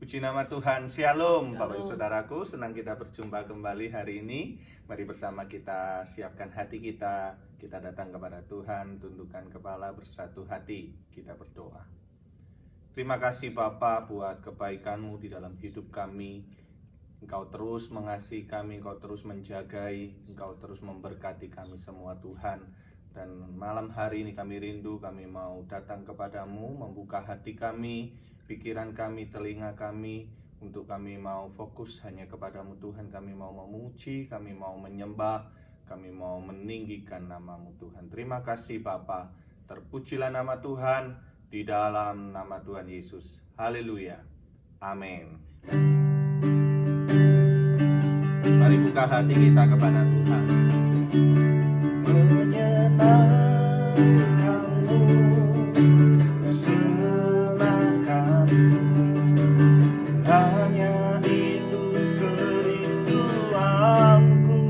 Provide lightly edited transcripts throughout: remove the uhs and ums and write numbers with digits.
Puji nama Tuhan, Shalom Bapak Ibu Shalom. Saudaraku, senang kita berjumpa kembali hari ini. Mari bersama kita siapkan hati kita datang kepada Tuhan, tundukkan kepala, bersatu hati, kita berdoa. Terima kasih Bapa buat kebaikan-Mu di dalam hidup kami. Engkau terus mengasihi kami, Engkau terus menjagai, Engkau terus memberkati kami semua Tuhan. Dan malam hari ini kami rindu, kami mau datang kepadamu, membuka hati kami, pikiran kami, telinga kami, untuk kami mau fokus hanya kepadamu Tuhan. Kami mau memuji, kami mau menyembah, kami mau meninggikan namamu Tuhan. Terima kasih Bapa, terpujilah nama Tuhan di dalam nama Tuhan Yesus. Haleluya, amin. Mari buka hati kita kepada Tuhan. Menyenangkanmu, senangkanmu, hanya itu kerinduanku.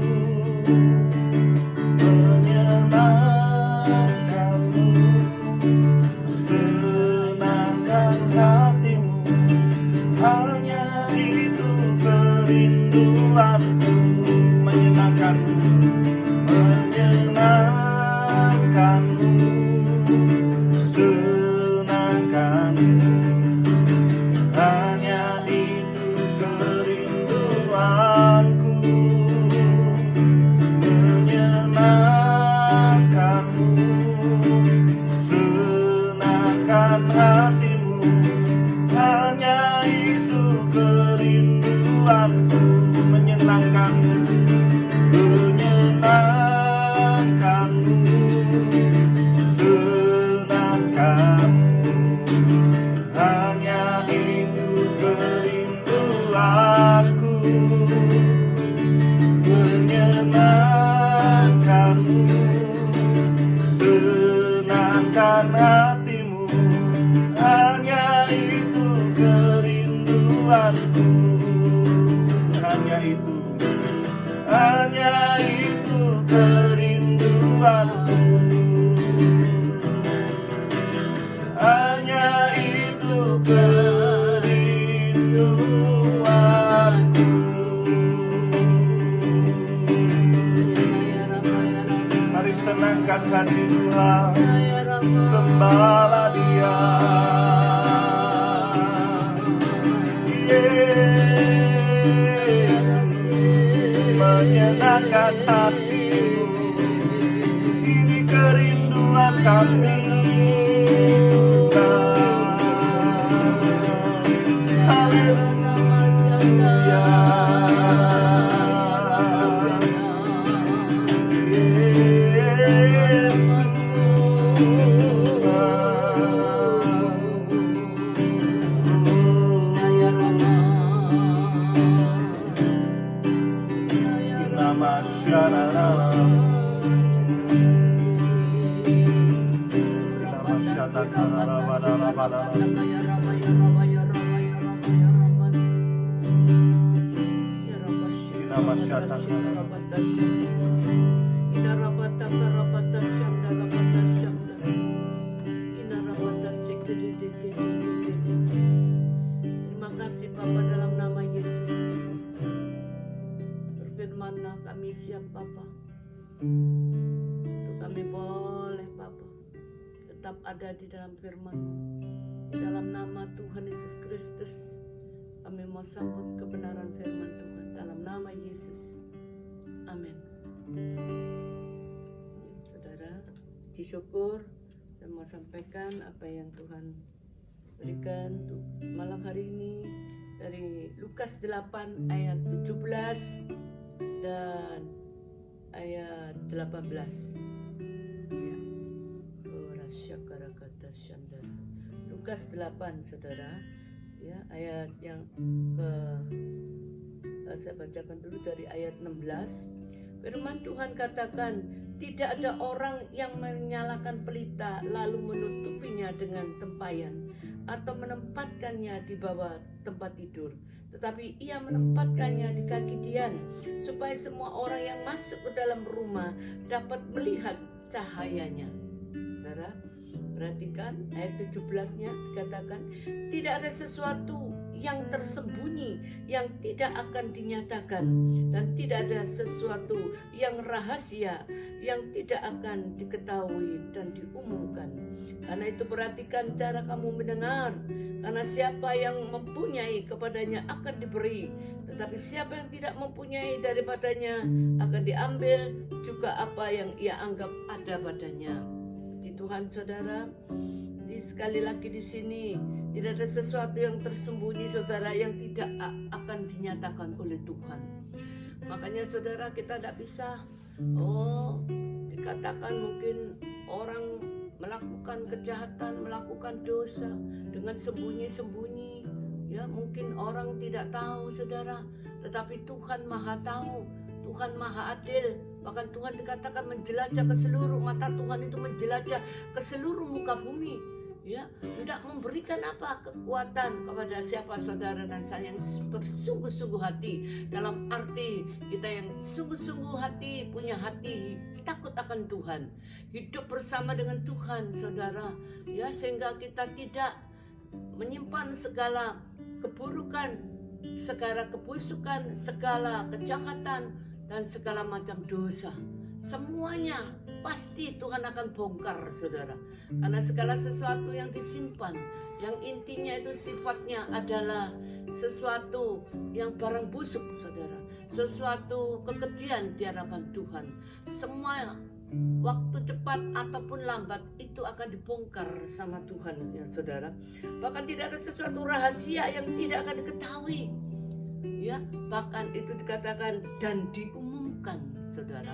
Menyenangkanmu, senangkan hatimu, hanya itu kerinduanku. Menyenangkanmu, menyenangkanmu, senangkanmu, hanya itu kerinduanku. Menyenangkanmu, senangkan hatimu, hanya itu kerinduanku. Menyenangkanmu, menyenangkanmu, senangkanmu, hanya itu kerinduanku. Menyenangkanmu, senangkan hatimu, hanya itu kerinduanku. Hanya itu kerinduanku. Hanya itu kerinduanku. Mari senangkan hati Tuhan, sembahlah Dia. Yesus menyenangkan hatimu, ini kerinduan kami Tuhan. Haleluya. Yesus Tuhan. Nama syarana, nama syatana, pada. Nama syatana. Terima kasih Bapa, dalam nama Yesus. Berfirman-Lah, kami siap Bapa. Untuk kami boleh Bapa tetap ada di dalam firman-Mu. Di dalam nama Tuhan Yesus Kristus, kami mau sambut kebenaran firman Tuhan. Dalam nama Yesus, amin. Saudara, puji syukur, saya mau sampaikan apa yang Tuhan berikan untuk malam hari ini dari Lukas 8 ayat 17 dan ayat 18. Ya. Lukas 8, Saudara. Ya, ayat yang saya bacakan dulu dari ayat 16. Firman Tuhan katakan, tidak ada orang yang menyalakan pelita lalu menutupinya dengan tempayan atau menempatkannya di bawah tempat tidur, tetapi ia menempatkannya di kaki Dian, supaya semua orang yang masuk ke dalam rumah dapat melihat cahayanya. Saudara, perhatikan ayat 17-nya dikatakan, tidak ada sesuatu yang tersembunyi, yang tidak akan dinyatakan, dan tidak ada sesuatu yang rahasia yang tidak akan diketahui dan diumumkan. Karena itu perhatikan cara kamu mendengar, karena siapa yang mempunyai kepadanya akan diberi, tetapi siapa yang tidak mempunyai daripadanya akan diambil juga apa yang ia anggap ada padanya. Puji Tuhan saudara, sekali lagi di sini tidak ada sesuatu yang tersembunyi saudara yang tidak akan dinyatakan oleh Tuhan. Makanya saudara, kita tidak bisa dikatakan mungkin orang melakukan kejahatan, melakukan dosa dengan sembunyi-sembunyi. Ya, mungkin orang tidak tahu saudara, tetapi Tuhan Maha tahu, Tuhan Maha adil. Bahkan Tuhan dikatakan menjelajah ke seluruh, mata Tuhan itu menjelajah ke seluruh muka bumi. Ya, tidak memberikan apa kekuatan kepada siapa saudara dan saya yang bersungguh-sungguh hati, dalam arti kita yang sungguh-sungguh hati, punya hati takut akan Tuhan, hidup bersama dengan Tuhan saudara, ya, sehingga kita tidak menyimpan segala keburukan, segala kebusukan, segala kejahatan dan segala macam dosa. Semuanya pasti Tuhan akan bongkar saudara, karena segala sesuatu yang disimpan, yang intinya itu sifatnya adalah sesuatu yang barang busuk saudara, sesuatu kekejian di hadapan Tuhan. Semua waktu cepat ataupun lambat itu akan dibongkar sama Tuhan ya saudara. Bahkan tidak ada sesuatu rahasia yang tidak akan diketahui, ya, bahkan itu dikatakan dan diumumkan saudara.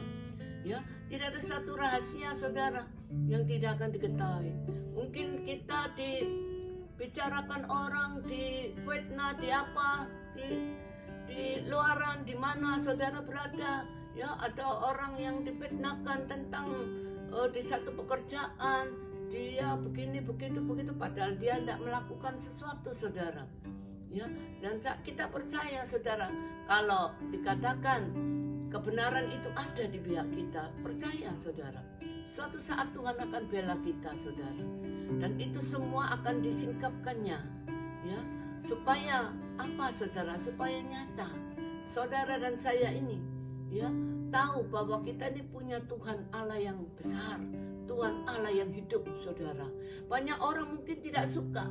Ya, tidak ada satu rahasia saudara yang tidak akan diketahui. Mungkin kita dibicarakan orang, difitnah, di apa, di luaran, di mana saudara berada. Ya, ada orang yang difitnahkan tentang di satu pekerjaan, dia begini begitu, padahal dia tidak melakukan sesuatu saudara. Ya, dan kita percaya saudara, kalau dikatakan kebenaran itu ada di pihak kita, percaya saudara, suatu saat Tuhan akan bela kita saudara, dan itu semua akan disingkapkannya, ya, supaya apa saudara, supaya nyata saudara dan saya ini, ya, tahu bahwa kita ini punya Tuhan Allah yang besar, Tuhan Allah yang hidup saudara. Banyak orang mungkin tidak suka,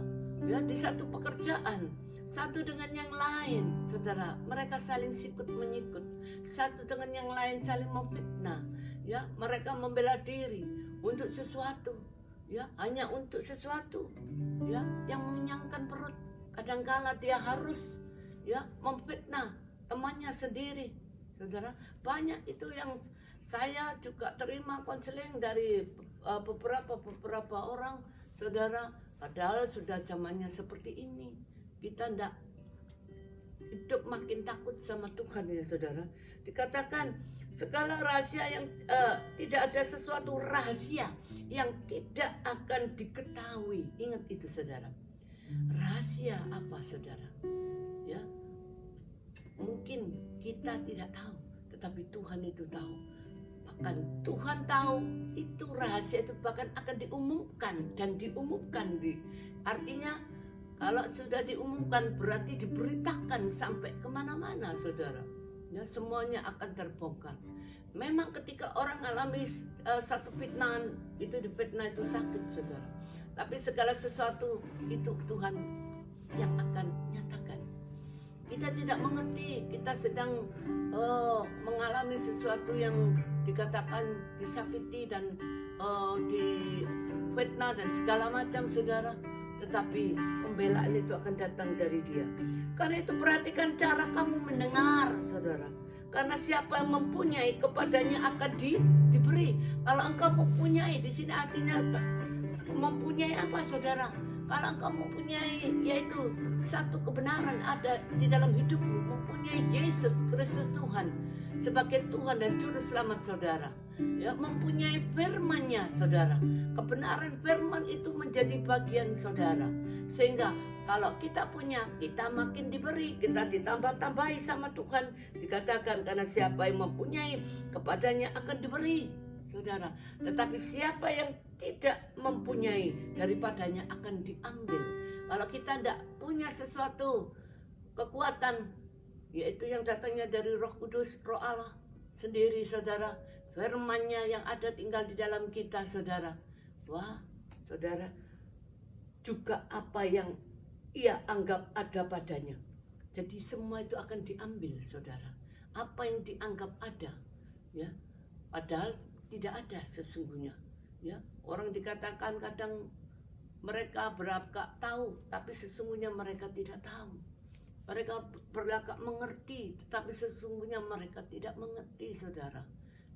ya, di satu pekerjaan satu dengan yang lain saudara, mereka saling sikut menyikut, satu dengan yang lain saling memfitnah, ya, mereka membela diri untuk sesuatu, ya, hanya untuk sesuatu, ya, yang mengenyangkan perut. Kadangkala dia harus, ya, memfitnah temannya sendiri saudara. Banyak itu yang saya juga terima konseling dari beberapa orang saudara, padahal sudah zamannya seperti ini. Kita tidak hidup makin takut sama Tuhan ya saudara. Dikatakan segala rahasia yang tidak ada sesuatu rahasia yang tidak akan diketahui. Ingat itu saudara. Rahasia apa saudara? Ya, mungkin kita tidak tahu, tetapi Tuhan itu tahu. Bahkan Tuhan tahu itu rahasia itu bahkan akan diumumkan dan diumumkan artinya kalau sudah diumumkan berarti diberitakan sampai kemana-mana saudara. Ya, semuanya akan terbongkar. Memang ketika orang alami satu fitnahan, itu difitnah itu sakit saudara. Tapi segala sesuatu itu Tuhan yang akan nyatakan. Kita tidak mengerti, kita sedang mengalami sesuatu yang dikatakan disakiti dan difitnah dan segala macam saudara. Tetapi pembelaan itu akan datang dari Dia. Karena itu perhatikan cara kamu mendengar saudara. Karena siapa yang mempunyai kepadanya akan diberi. Kalau engkau mempunyai, di sini artinya mempunyai apa saudara? Kalau engkau mempunyai yaitu satu kebenaran ada di dalam hidupmu, mempunyai Yesus Kristus Tuhan sebagai Tuhan dan Juru Selamat saudara, ya, mempunyai firman-Nya saudara. Kebenaran firman itu menjadi bagian saudara, sehingga kalau kita punya, kita makin diberi, kita ditambah-tambahi sama Tuhan. Dikatakan karena siapa yang mempunyai kepadanya akan diberi saudara, tetapi siapa yang tidak mempunyai daripadanya akan diambil. Kalau kita tidak punya sesuatu kekuatan, yaitu yang datangnya dari Roh Kudus, Roh Allah sendiri, saudara. Firman-Nya yang ada tinggal di dalam kita, saudara. Wah, saudara, juga apa yang ia anggap ada padanya. Jadi semua itu akan diambil, saudara. Apa yang dianggap ada, ya, padahal tidak ada sesungguhnya. Ya, orang dikatakan kadang mereka berlagak tahu, tapi sesungguhnya mereka tidak tahu. Mereka berlagak mengerti, tetapi sesungguhnya mereka tidak mengerti, saudara.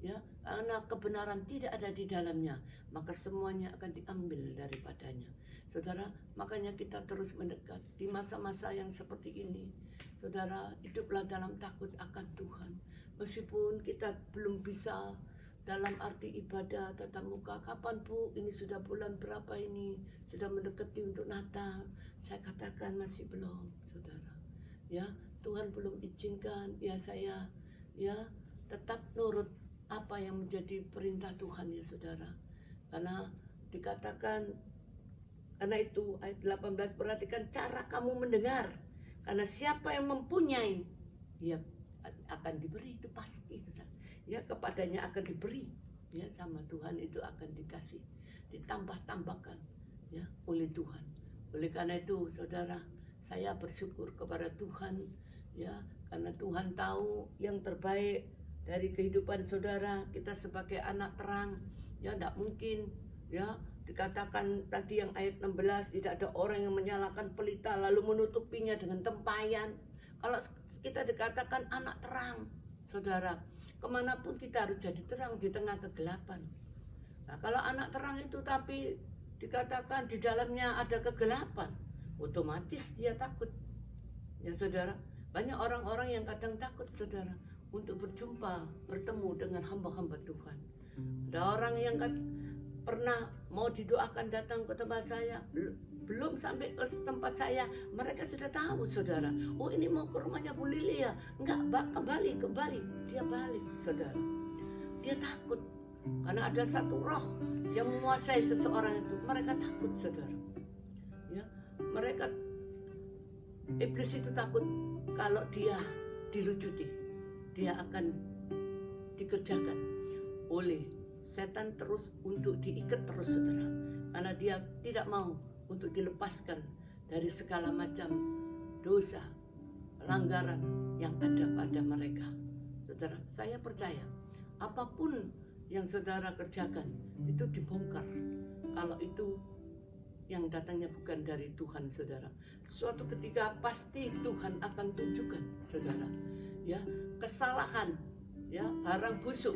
Ya, karena kebenaran tidak ada di dalamnya, maka semuanya akan diambil daripadanya. Saudara, makanya kita terus mendekat di masa-masa yang seperti ini. Saudara, hiduplah dalam takut akan Tuhan. Meskipun kita belum bisa dalam arti ibadah tatap muka, kapan Bu? Ini sudah bulan berapa ini? Sudah mendekati untuk Natal. Saya katakan masih belum, saudara. Ya, Tuhan belum izinkan. Ya, saya tetap nurut apa yang menjadi perintah Tuhan, ya saudara. Karena dikatakan, karena itu ayat 18, perhatikan cara kamu mendengar. Karena siapa yang mempunyai, dia akan diberi, itu pasti, saudara. Ya, kepadanya akan diberi, ya, sama Tuhan itu akan dikasih, ditambah-tambahkan, ya, oleh Tuhan. Oleh karena itu, saudara, saya bersyukur kepada Tuhan, ya, karena Tuhan tahu yang terbaik dari kehidupan saudara. Kita sebagai anak terang, ya, tidak mungkin, ya, dikatakan tadi yang ayat 16, tidak ada orang yang menyalakan pelita lalu menutupinya dengan tempayan. Kalau kita dikatakan anak terang, saudara, kemanapun kita harus jadi terang di tengah kegelapan. Nah, kalau anak terang itu tapi dikatakan di dalamnya ada kegelapan, otomatis dia takut. Ya saudara, banyak orang-orang yang kadang takut, saudara, untuk berjumpa, bertemu dengan hamba-hamba Tuhan. Ada orang yang pernah mau didoakan datang ke tempat saya, belum sampai ke tempat saya, mereka sudah tahu, saudara. Oh, ini mau ke rumahnya Bu Lili ya? Enggak, kembali. Dia balik, saudara. Dia takut, karena ada satu roh yang menguasai seseorang itu. Mereka takut, saudara. Ya, mereka, iblis itu takut kalau dia dilucuti, dia akan dikerjakan oleh setan terus untuk diikat terus, saudara. Karena dia tidak mau untuk dilepaskan dari segala macam dosa, pelanggaran yang ada pada mereka. Saudara, saya percaya apapun yang saudara kerjakan itu dibongkar kalau itu yang datangnya bukan dari Tuhan, saudara. Suatu ketika pasti Tuhan akan tunjukkan, saudara, ya, kesalahan, ya, barang busuk,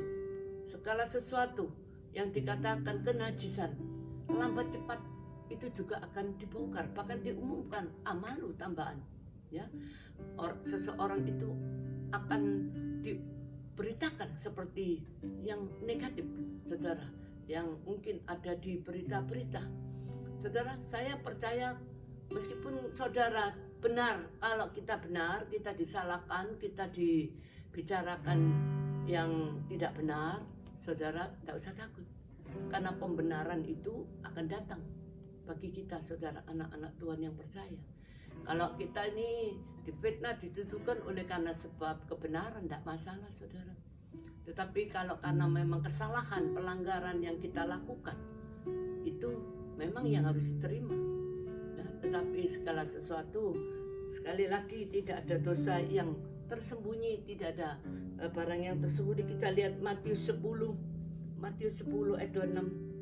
segala sesuatu yang dikatakan kenajisan, lambat cepat itu juga akan dibongkar, bahkan diumumkan amalu tambahan, ya. Seseorang itu akan diberitakan seperti yang negatif, saudara, yang mungkin ada di berita-berita. Saudara, saya percaya meskipun saudara benar, kalau kita benar, kita disalahkan, kita dibicarakan yang tidak benar, saudara, tidak usah takut. Karena pembenaran itu akan datang bagi kita, saudara, anak-anak Tuhan yang percaya. Kalau kita ini difitnah, dituduhkan oleh karena sebab kebenaran, tidak masalah, saudara. Tetapi kalau karena memang kesalahan, pelanggaran yang kita lakukan, itu memang yang harus diterima. Nah, tetapi segala sesuatu, sekali lagi, tidak ada dosa yang tersembunyi, tidak ada barang yang tersembunyi. Kita lihat Matius 10 ayat 26.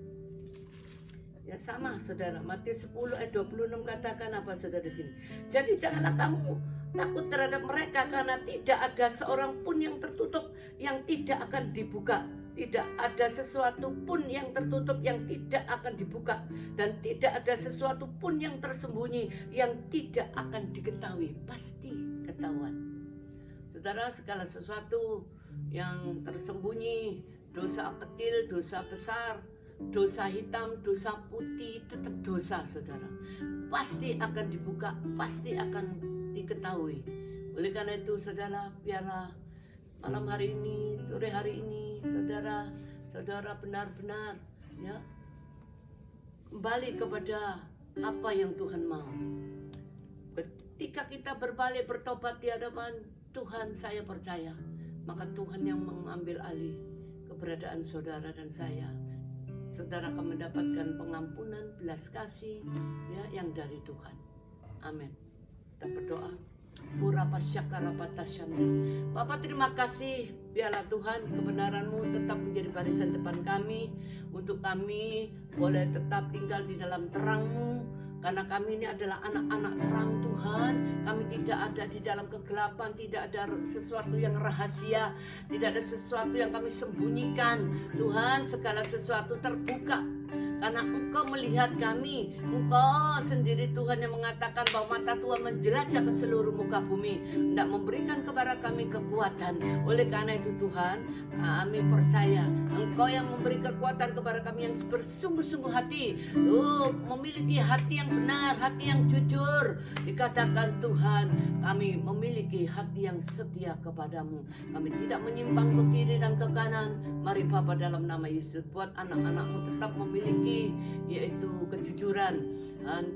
Ya sama, saudara. Matius 10 ayat 26 katakan apa, saudara, di sini? Jadi janganlah kamu takut terhadap mereka, karena tidak ada seorang pun yang tertutup yang tidak akan dibuka. Tidak ada sesuatu pun yang tertutup yang tidak akan dibuka, dan tidak ada sesuatu pun yang tersembunyi yang tidak akan diketahui. Pasti ketahuan. Saudara, segala sesuatu yang tersembunyi, dosa kecil, dosa besar, dosa hitam, dosa putih, tetap dosa, saudara. Pasti akan dibuka, pasti akan diketahui. Oleh karena itu, saudara, biarlah malam hari ini, sore hari ini, saudara benar-benar, ya, kembali kepada apa yang Tuhan mau. ketika kita berbalik bertobat di hadapan Tuhan, saya percaya, maka Tuhan yang mengambil alih keberadaan saudara dan saya. Saudara akan mendapatkan pengampunan, belas kasih ya, yang dari Tuhan. Amin. Kita berdoa. Bapak, terima kasih, biarlah Tuhan kebenaran-Mu tetap menjadi barisan depan kami, untuk kami boleh tetap tinggal di dalam terang-Mu, karena kami ini adalah anak-anak terang Tuhan. Kami tidak ada di dalam kegelapan, tidak ada sesuatu yang rahasia, tidak ada sesuatu yang kami sembunyikan. Tuhan, segala sesuatu terbuka, karena Engkau melihat kami. Engkau sendiri Tuhan yang mengatakan bahwa mata Tuhan menjelajah ke seluruh muka bumi, hendak memberikan kepada kami kekuatan. Oleh karena itu Tuhan, kami percaya Engkau yang memberi kekuatan kepada kami yang bersungguh-sungguh hati, memiliki hati yang benar, hati yang jujur. Dikatakan Tuhan, kami memiliki hati yang setia kepadamu. Kami tidak menyimpang ke kiri dan ke kanan. Mari Bapa, dalam nama Yesus, buat anak-anak-Mu tetap memiliki yaitu kejujuran,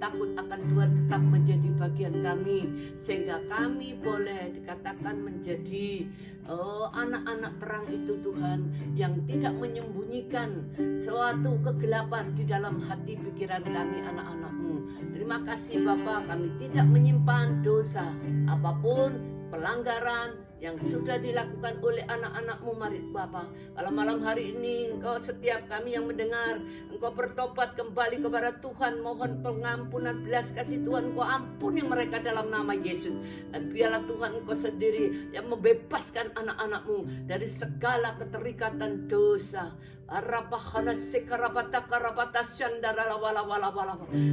takut akan Tuhan tetap menjadi bagian kami, sehingga kami boleh dikatakan menjadi anak-anak terang itu Tuhan, yang tidak menyembunyikan suatu kegelapan di dalam hati pikiran kami anak-anak-Mu. Terima kasih Bapa, kami tidak menyimpan dosa apapun, pelanggaran yang sudah dilakukan oleh anak-anak-Mu. Mari Bapa, kalau malam hari ini Engkau, setiap kami yang mendengar, Engkau bertobat kembali kepada Tuhan, mohon pengampunan, belas kasih Tuhan, Engkau ampuni mereka dalam nama Yesus. Dan biarlah Tuhan Engkau sendiri yang membebaskan anak-anak-Mu dari segala keterikatan dosa,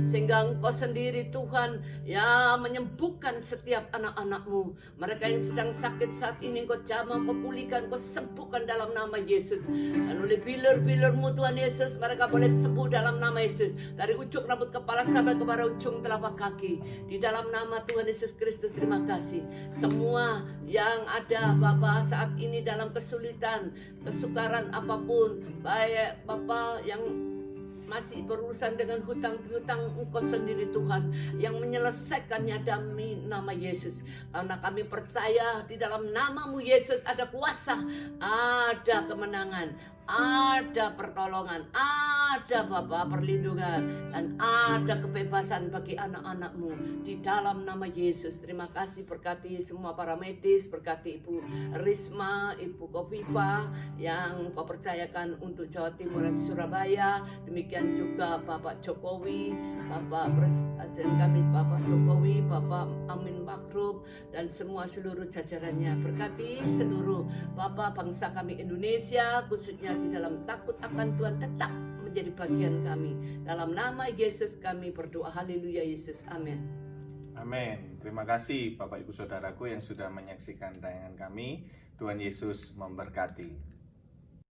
sehingga Engkau sendiri Tuhan ya menyembuhkan setiap anak-anak-Mu. Mereka yang sedang sakit saat ini Engkau jamah, Engkau pulihkan, Engkau sembuhkan dalam nama Yesus. Dan oleh bilir-bilir-Mu Tuhan Yesus, mereka boleh sembuh dalam nama Yesus, dari ujung rambut kepala sampai kepada ujung telapak kaki. Di dalam nama Tuhan Yesus Kristus, terima kasih. Semua yang ada Bapa saat ini dalam kesulitan, kesukaran apapun, baik Bapa yang masih berurusan dengan hutang piutang, Engkau sendiri Tuhan yang menyelesaikannya demi nama Yesus. Karena kami percaya di dalam nama-Mu Yesus ada kuasa, ada kemenangan, ada pertolongan, ada Bapa perlindungan, dan ada kebebasan bagi anak-anak-Mu di dalam nama Yesus. Terima kasih, berkati semua para medis, berkati Ibu Risma, Ibu Kofifa yang Kau percayakan untuk Jawa Timur dan Surabaya. Demikian juga Bapak Jokowi, Bapak Presiden kami Bapak Jokowi, Bapak Amin Makhrub, dan semua seluruh jajarannya. Berkati seluruh Bapak bangsa kami Indonesia, khususnya di dalam takut akan Tuhan tetap menjadi bagian kami. Dalam nama Yesus kami berdoa. Haleluya Yesus. Amin. Amin. Terima kasih Bapak Ibu Saudaraku yang sudah menyaksikan tayangan kami. Tuhan Yesus memberkati.